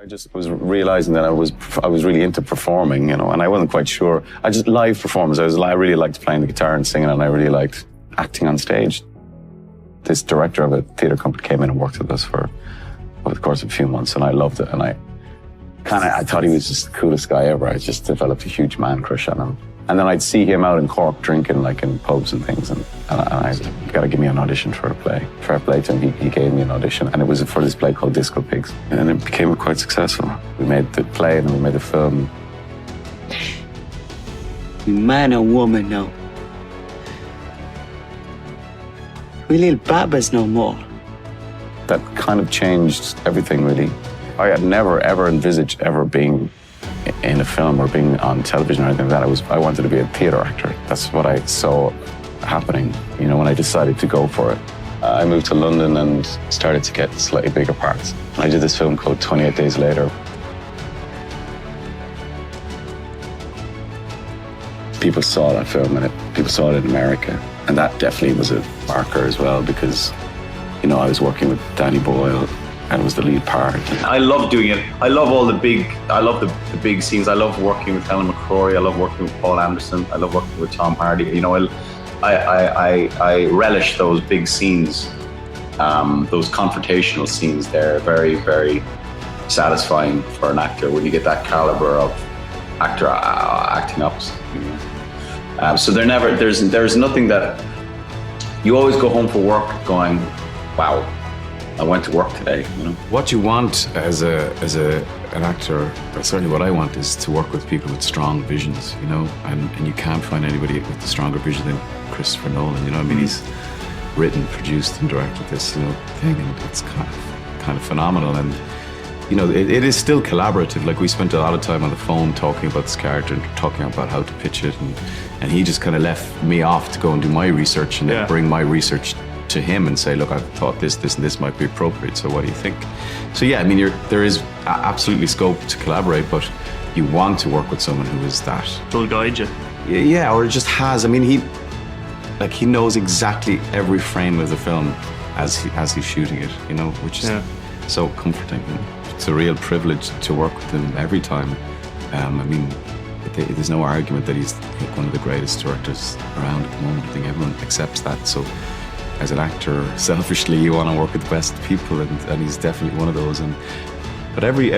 I just was realizing that I was really into performing, you know, and I wasn't quite sure. I just live performance. I really liked playing the guitar and singing, and I really liked acting on stage. This director of a theatre company came in and worked with us for over the course of a few months, and I loved it. And I thought he was just the coolest guy ever. I just developed a huge man crush on him. And then I'd see him out in Cork drinking, like in pubs and things, and I said, you gotta give me an audition for a play. Fair play to him, he gave me an audition, and it was for this play called Disco Pigs. And it became quite successful. We made the play and then we made the film. You man or woman now. We little babbas no more. That kind of changed everything, really. I had never, ever envisaged ever being in a film or being on television or anything like that. I wanted to be a theatre actor. That's what I saw happening, you know, when I decided to go for it. I moved to London and started to get slightly bigger parts. I did this film called 28 Days Later. People saw that film and people saw it in America. And that definitely was a marker as well because, you know, I was working with Danny Boyle and it was the lead part. I love doing it. I love all the big scenes. I love working with Helen McCrory. I love working with Paul Anderson. I love working with Tom Hardy. You know, I relish those big scenes, those confrontational scenes. They're very, very satisfying for an actor when you get that caliber of actor acting up. You know? So there's nothing that, you always go home for work going, wow, I went to work today, you know. What you want as an actor, or certainly what I want, is to work with people with strong visions, you know, and you can't find anybody with a stronger vision than Christopher Nolan, you know. I mean, he's written, produced, and directed this, you know, thing, and it's kind of phenomenal. And you know, it is still collaborative. Like, we spent a lot of time on the phone talking about this character and talking about how to pitch it, and he just kind of left me off to go and do my research and then bring my research to him and say, look, I thought this and this might be appropriate, so what do you think? So yeah, I mean, there is absolutely scope to collaborate, but you want to work with someone who is that. Will guide you. Yeah, or just has, I mean, he knows exactly every frame of the film as he's shooting it, you know, which is so comforting. It's a real privilege to work with him every time. I mean, there's no argument that he's one of the greatest directors around at the moment. I think everyone accepts that. So as an actor, selfishly, you want to work with the best people, and he's definitely one of those. But every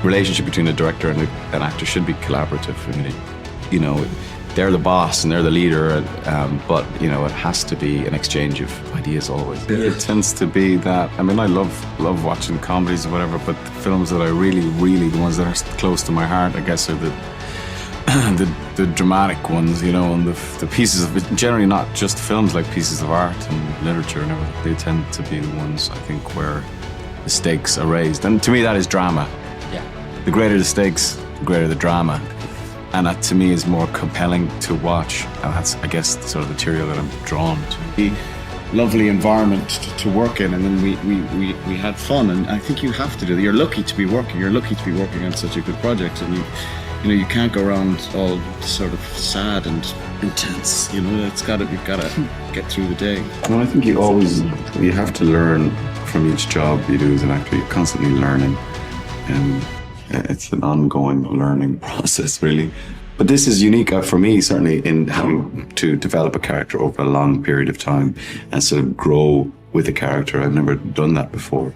relationship between a director and an actor should be collaborative. I mean, you know, they're the boss and they're the leader, but you know, it has to be an exchange of ideas always. It tends to be that. I mean, I love watching comedies or whatever, but the films that I really, the ones that are close to my heart, I guess, are the dramatic ones, you know, and the pieces of, generally not just films, like pieces of art and literature and everything. They tend to be the ones, I think, where the stakes are raised. And to me, that is drama. Yeah. The greater the stakes, the greater the drama. And that, to me, is more compelling to watch. And that's, I guess, the sort of material that I'm drawn to. The lovely environment to work in, and then we had fun. And I think you have to do that. You're lucky to be working. You're lucky to be working on such a good project, and you know, you can't go around all sort of sad and intense. You know, you've got to get through the day. Well, I think you have to learn from each job you do as an actor. You're constantly learning, and it's an ongoing learning process, really. But this is unique for me, certainly, in having to develop a character over a long period of time and sort of grow with a character. I've never done that before.